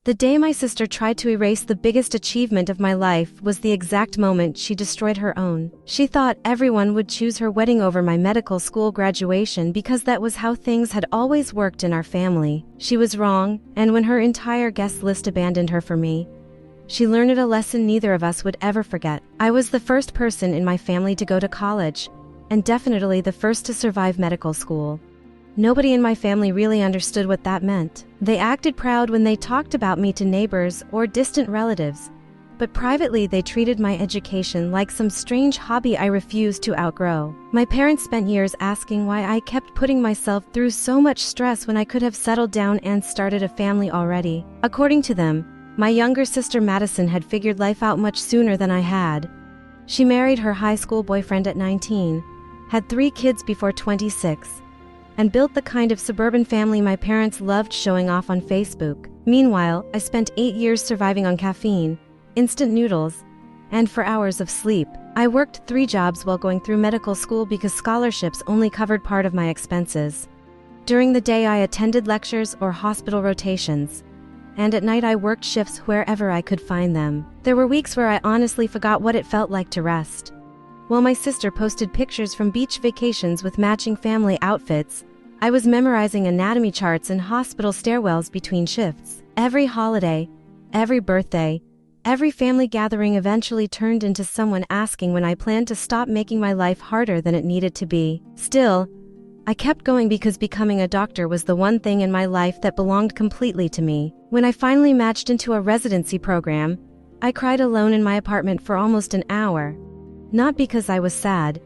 The day my sister tried to erase the biggest achievement of my life was the exact moment she destroyed her own. She thought everyone would choose her wedding over my medical school graduation because that was how things had always worked in our family. She was wrong, and when her entire guest list abandoned her for me, she learned a lesson neither of us would ever forget. I was the first person in my family to go to college, and definitely the first to survive medical school. Nobody in my family really understood what that meant. They acted proud when they talked about me to neighbors or distant relatives, but privately they treated my education like some strange hobby I refused to outgrow. My parents spent years asking why I kept putting myself through so much stress when I could have settled down and started a family already. According to them, my younger sister Madison had figured life out much sooner than I had. She married her high school boyfriend at 19, had 3 kids before 26, and built the kind of suburban family my parents loved showing off on Facebook. Meanwhile, I spent 8 years surviving on caffeine, instant noodles, and 4 hours of sleep. I worked 3 jobs while going through medical school because scholarships only covered part of my expenses. During the day I attended lectures or hospital rotations, and at night I worked shifts wherever I could find them. There were weeks where I honestly forgot what it felt like to rest. While my sister posted pictures from beach vacations with matching family outfits, I was memorizing anatomy charts and hospital stairwells between shifts. Every holiday, every birthday, every family gathering eventually turned into someone asking when I planned to stop making my life harder than it needed to be. Still, I kept going because becoming a doctor was the one thing in my life that belonged completely to me. When I finally matched into a residency program, I cried alone in my apartment for almost an hour. Not because I was sad,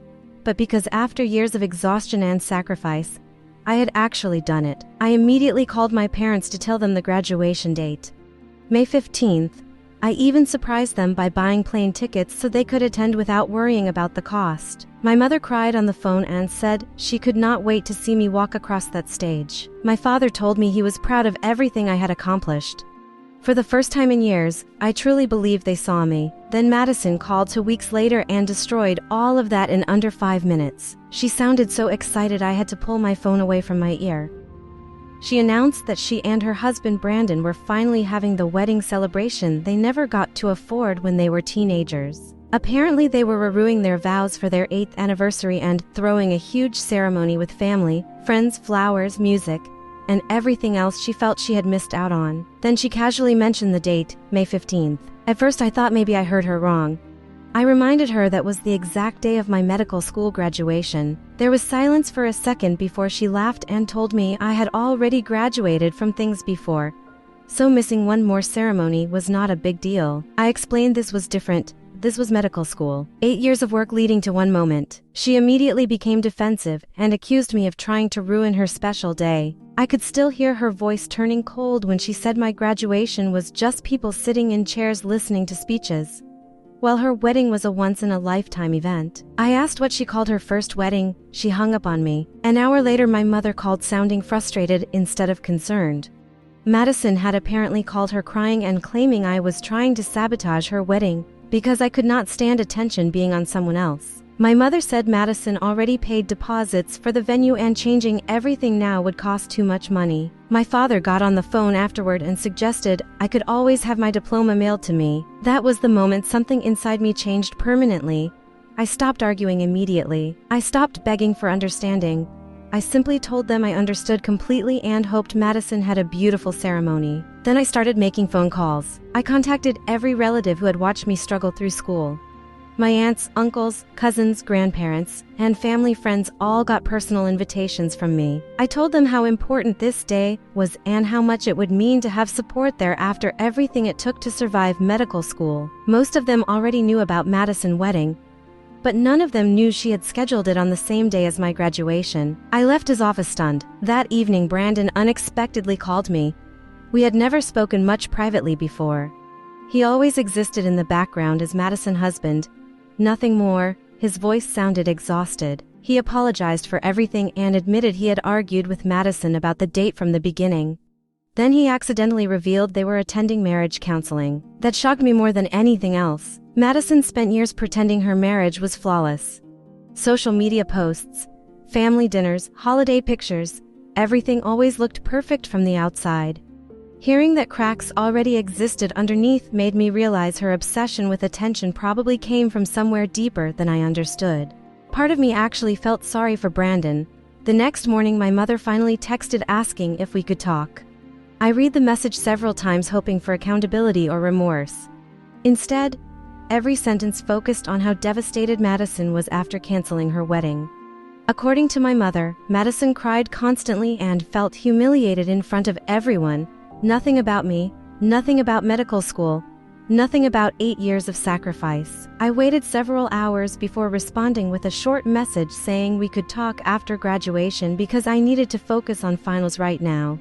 but because after years of exhaustion and sacrifice, I had actually done it. I immediately called my parents to tell them the graduation date. May 15th, I even surprised them by buying plane tickets so they could attend without worrying about the cost. My mother cried on the phone and said she could not wait to see me walk across that stage. My father told me he was proud of everything I had accomplished. For the first time in years, I truly believed they saw me. Then Madison called 2 weeks later and destroyed all of that in under 5 minutes. She sounded so excited I had to pull my phone away from my ear. She announced that she and her husband Brandon were finally having the wedding celebration they never got to afford when they were teenagers. Apparently they were renewing their vows for their 8th anniversary and throwing a huge ceremony with family, friends, flowers, music, and everything else she felt she had missed out on. Then she casually mentioned the date, May 15th. At first I thought maybe I heard her wrong. I reminded her that was the exact day of my medical school graduation. There was silence for a second before she laughed and told me I had already graduated from things before, so missing one more ceremony was not a big deal. I explained this was different. This was medical school. 8 years of work leading to one moment. She immediately became defensive and accused me of trying to ruin her special day. I could still hear her voice turning cold when she said my graduation was just people sitting in chairs listening to speeches, while her wedding was a once-in-a-lifetime event. I asked what she called her first wedding. She hung up on me. An hour later my mother called sounding frustrated instead of concerned. Madison had apparently called her crying and claiming I was trying to sabotage her wedding because I could not stand attention being on someone else. My mother said Madison already paid deposits for the venue and changing everything now would cost too much money. My father got on the phone afterward and suggested I could always have my diploma mailed to me. That was the moment something inside me changed permanently. I stopped arguing immediately. I stopped begging for understanding. I simply told them I understood completely and hoped Madison had a beautiful ceremony. Then I started making phone calls. I contacted every relative who had watched me struggle through school. My aunts, uncles, cousins, grandparents, and family friends all got personal invitations from me. I told them how important this day was and how much it would mean to have support there after everything it took to survive medical school. Most of them already knew about Madison's wedding, but none of them knew she had scheduled it on the same day as my graduation. I left his office stunned. That evening Brandon unexpectedly called me. We had never spoken much privately before. He always existed in the background as Madison's husband. Nothing more. His voice sounded exhausted. He apologized for everything and admitted he had argued with Madison about the date from the beginning. Then he accidentally revealed they were attending marriage counseling. That shocked me more than anything else. Madison spent years pretending her marriage was flawless. Social media posts, family dinners, holiday pictures, everything always looked perfect from the outside. Hearing that cracks already existed underneath made me realize her obsession with attention probably came from somewhere deeper than I understood. Part of me actually felt sorry for Brandon. The next morning, my mother finally texted asking if we could talk. I read the message several times hoping for accountability or remorse. Instead, every sentence focused on how devastated Madison was after canceling her wedding. According to my mother, Madison cried constantly and felt humiliated in front of everyone. Nothing about me, nothing about medical school, nothing about 8 years of sacrifice. I waited several hours before responding with a short message saying we could talk after graduation because I needed to focus on finals right now.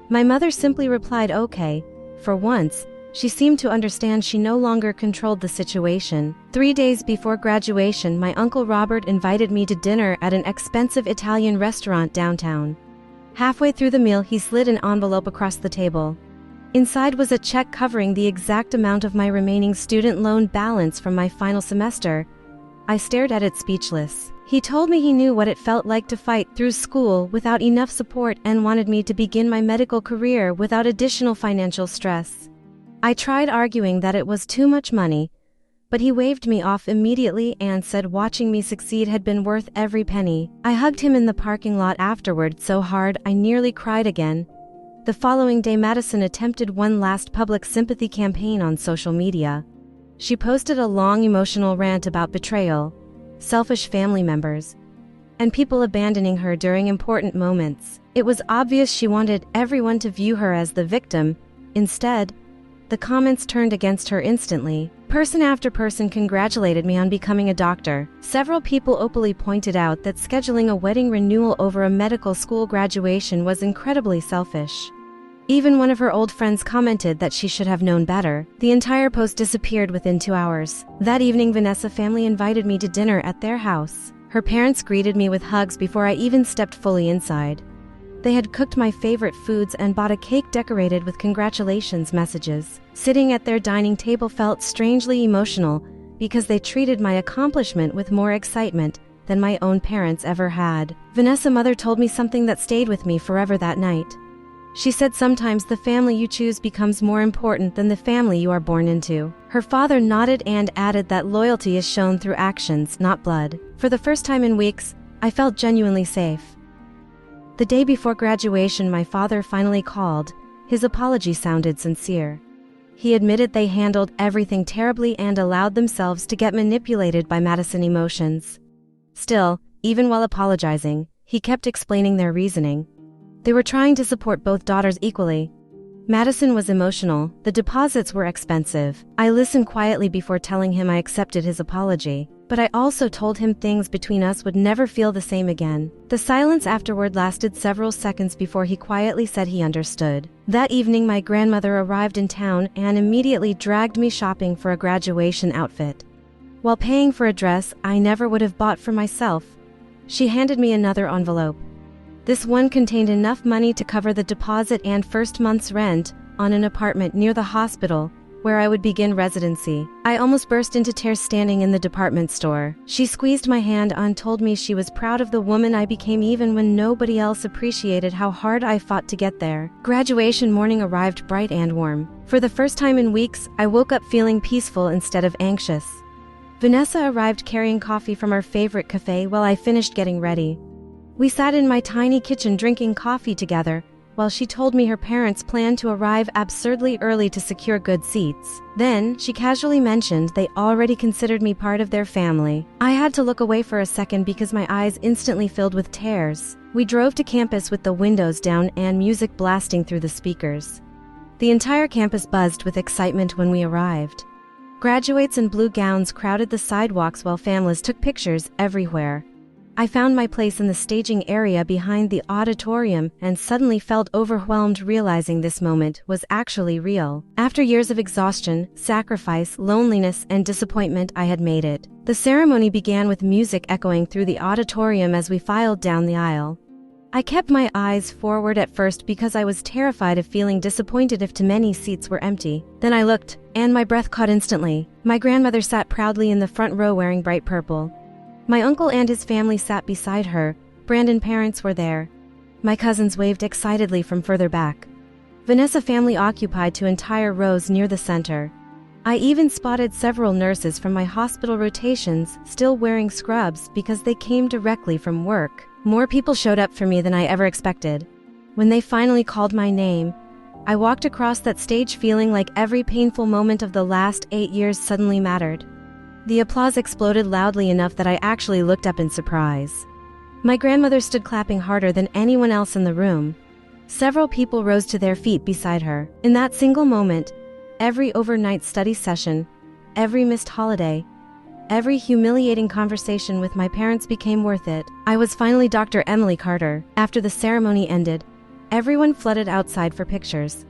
My mother simply replied okay. For once, she seemed to understand she no longer controlled the situation. 3 days before graduation, my Uncle Robert invited me to dinner at an expensive Italian restaurant downtown. Halfway through the meal, he slid an envelope across the table. Inside was a check covering the exact amount of my remaining student loan balance from my final semester. I stared at it speechless. He told me he knew what it felt like to fight through school without enough support and wanted me to begin my medical career without additional financial stress. I tried arguing that it was too much money, but he waved me off immediately and said watching me succeed had been worth every penny. I hugged him in the parking lot afterward so hard I nearly cried again. The following day, Madison attempted one last public sympathy campaign on social media. She posted a long emotional rant about betrayal, selfish family members, and people abandoning her during important moments. It was obvious she wanted everyone to view her as the victim. Instead, the comments turned against her instantly. Person after person congratulated me on becoming a doctor. Several people openly pointed out that scheduling a wedding renewal over a medical school graduation was incredibly selfish. Even one of her old friends commented that she should have known better. The entire post disappeared within 2 hours. That evening, Vanessa family invited me to dinner at their house. Her parents greeted me with hugs before I even stepped fully inside. They had cooked my favorite foods and bought a cake decorated with congratulations messages. Sitting at their dining table felt strangely emotional because they treated my accomplishment with more excitement than my own parents ever had. Vanessa's mother told me something that stayed with me forever that night. She said sometimes the family you choose becomes more important than the family you are born into. Her father nodded and added that loyalty is shown through actions, not blood. For the first time in weeks, I felt genuinely safe. The day before graduation, my father finally called. His apology sounded sincere. He admitted they handled everything terribly and allowed themselves to get manipulated by Madison emotions. Still, even while apologizing, he kept explaining their reasoning. They were trying to support both daughters equally. Madison was emotional, the deposits were expensive. I listened quietly before telling him I accepted his apology, but I also told him things between us would never feel the same again. The silence afterward lasted several seconds before he quietly said he understood. That evening, my grandmother arrived in town and immediately dragged me shopping for a graduation outfit. While paying for a dress I never would have bought for myself, she handed me another envelope. This one contained enough money to cover the deposit and first month's rent on an apartment near the hospital, where I would begin residency. I almost burst into tears standing in the department store. She squeezed my hand and told me she was proud of the woman I became even when nobody else appreciated how hard I fought to get there. Graduation morning arrived bright and warm. For the first time in weeks, I woke up feeling peaceful instead of anxious. Vanessa arrived carrying coffee from our favorite cafe while I finished getting ready. We sat in my tiny kitchen drinking coffee together, while she told me her parents planned to arrive absurdly early to secure good seats. Then, she casually mentioned they already considered me part of their family. I had to look away for a second because my eyes instantly filled with tears. We drove to campus with the windows down and music blasting through the speakers. The entire campus buzzed with excitement when we arrived. Graduates in blue gowns crowded the sidewalks while families took pictures everywhere. I found my place in the staging area behind the auditorium and suddenly felt overwhelmed realizing this moment was actually real. After years of exhaustion, sacrifice, loneliness, and disappointment, I had made it. The ceremony began with music echoing through the auditorium as we filed down the aisle. I kept my eyes forward at first because I was terrified of feeling disappointed if too many seats were empty. Then I looked, and my breath caught instantly. My grandmother sat proudly in the front row wearing bright purple. My uncle and his family sat beside her. Brandon's parents were there. My cousins waved excitedly from further back. Vanessa family occupied two entire rows near the center. I even spotted several nurses from my hospital rotations still wearing scrubs because they came directly from work. More people showed up for me than I ever expected. When they finally called my name, I walked across that stage feeling like every painful moment of the last 8 years suddenly mattered. The applause exploded loudly enough that I actually looked up in surprise. My grandmother stood clapping harder than anyone else in the room. Several people rose to their feet beside her. In that single moment, every overnight study session, every missed holiday, every humiliating conversation with my parents became worth it. I was finally Dr. Emily Carter. After the ceremony ended, everyone flooded outside for pictures.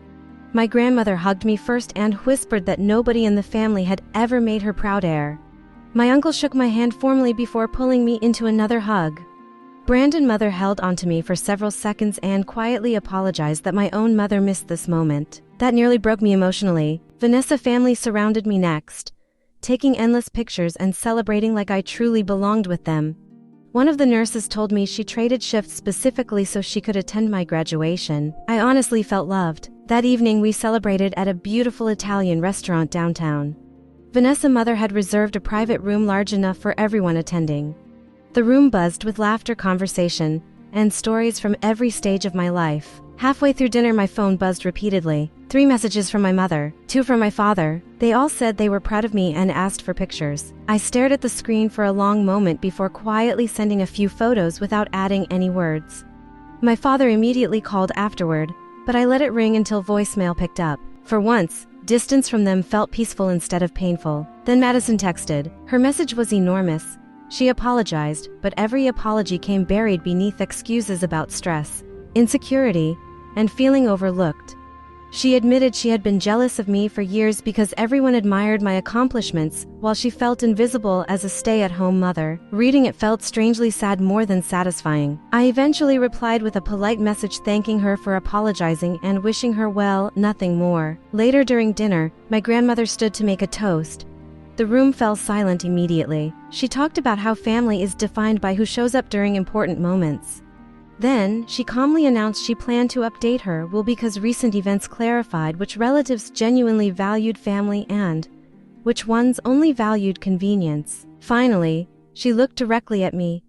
My grandmother hugged me first and whispered that nobody in the family had ever made her proud heir. My uncle shook my hand formally before pulling me into another hug. Brandon's mother held onto me for several seconds and quietly apologized that my own mother missed this moment. That nearly broke me emotionally. Vanessa family surrounded me next, taking endless pictures and celebrating like I truly belonged with them. One of the nurses told me she traded shifts specifically so she could attend my graduation. I honestly felt loved. That evening we celebrated at a beautiful Italian restaurant downtown. Vanessa's mother had reserved a private room large enough for everyone attending. The room buzzed with laughter, conversation, and stories from every stage of my life. Halfway through dinner my phone buzzed repeatedly. 3 messages from my mother, 2 from my father. They all said they were proud of me and asked for pictures. I stared at the screen for a long moment before quietly sending a few photos without adding any words. My father immediately called afterward, but I let it ring until voicemail picked up. For once, distance from them felt peaceful instead of painful. Then Madison texted. Her message was enormous. She apologized, but every apology came buried beneath excuses about stress, insecurity, and feeling overlooked. She admitted she had been jealous of me for years because everyone admired my accomplishments, while she felt invisible as a stay-at-home mother. Reading it felt strangely sad more than satisfying. I eventually replied with a polite message thanking her for apologizing and wishing her well, nothing more. Later during dinner, my grandmother stood to make a toast. The room fell silent immediately. She talked about how family is defined by who shows up during important moments. Then, she calmly announced she planned to update her will because recent events clarified which relatives genuinely valued family and which ones only valued convenience. Finally, she looked directly at me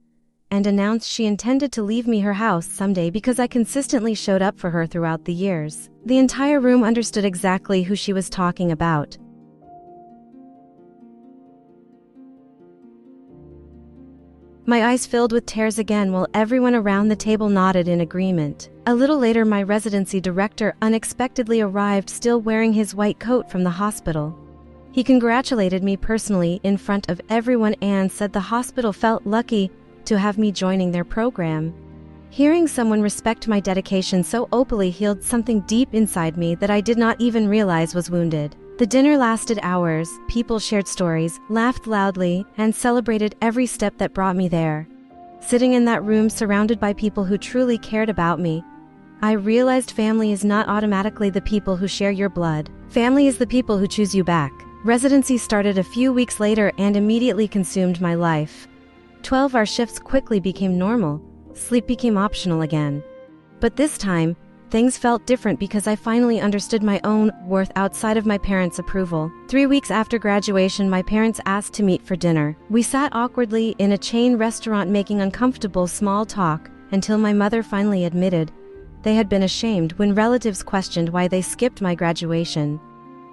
and announced she intended to leave me her house someday because I consistently showed up for her throughout the years. The entire room understood exactly who she was talking about. My eyes filled with tears again while everyone around the table nodded in agreement. A little later, my residency director unexpectedly arrived, still wearing his white coat from the hospital. He congratulated me personally in front of everyone and said the hospital felt lucky to have me joining their program. Hearing someone respect my dedication so openly healed something deep inside me that I did not even realize was wounded. The dinner lasted hours. People shared stories, laughed loudly, and celebrated every step that brought me there. Sitting in that room surrounded by people who truly cared about me, I realized family is not automatically the people who share your blood. Family is the people who choose you back. Residency started a few weeks later and immediately consumed my life. 12-hour shifts quickly became normal. Sleep became optional again. But this time, things felt different because I finally understood my own worth outside of my parents' approval. 3 weeks after graduation, my parents asked to meet for dinner. We sat awkwardly in a chain restaurant making uncomfortable small talk until my mother finally admitted they had been ashamed when relatives questioned why they skipped my graduation.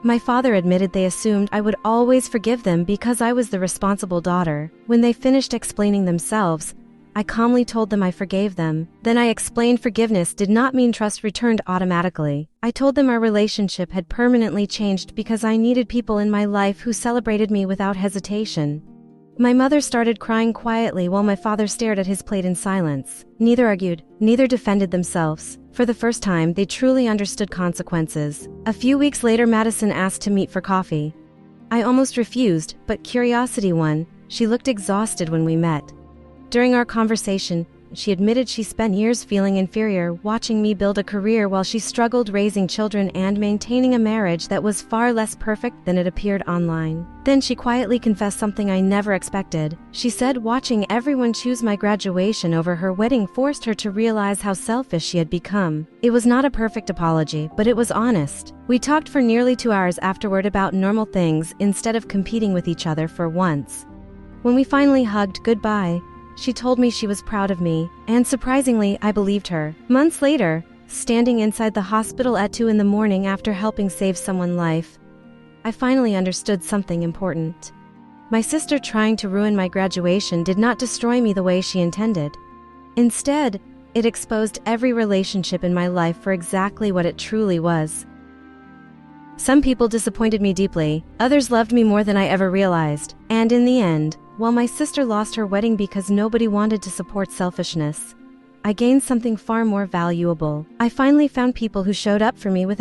My father admitted they assumed I would always forgive them because I was the responsible daughter. When they finished explaining themselves, I calmly told them I forgave them. Then I explained forgiveness did not mean trust returned automatically. I told them our relationship had permanently changed because I needed people in my life who celebrated me without hesitation. My mother started crying quietly while my father stared at his plate in silence. Neither argued, neither defended themselves. For the first time, they truly understood consequences. A few weeks later, Madison asked to meet for coffee. I almost refused, but curiosity won. She looked exhausted when we met. During our conversation, she admitted she spent years feeling inferior, watching me build a career while she struggled raising children and maintaining a marriage that was far less perfect than it appeared online. Then she quietly confessed something I never expected. She said watching everyone choose my graduation over her wedding forced her to realize how selfish she had become. It was not a perfect apology, but it was honest. We talked for nearly 2 hours afterward about normal things instead of competing with each other for once. When we finally hugged goodbye, she told me she was proud of me, and surprisingly, I believed her. Months later, standing inside the hospital at 2 in the morning after helping save someone's life, I finally understood something important. My sister trying to ruin my graduation did not destroy me the way she intended. Instead, it exposed every relationship in my life for exactly what it truly was. Some people disappointed me deeply, others loved me more than I ever realized, and in the end, while my sister lost her wedding because nobody wanted to support selfishness, I gained something far more valuable. I finally found people who showed up for me without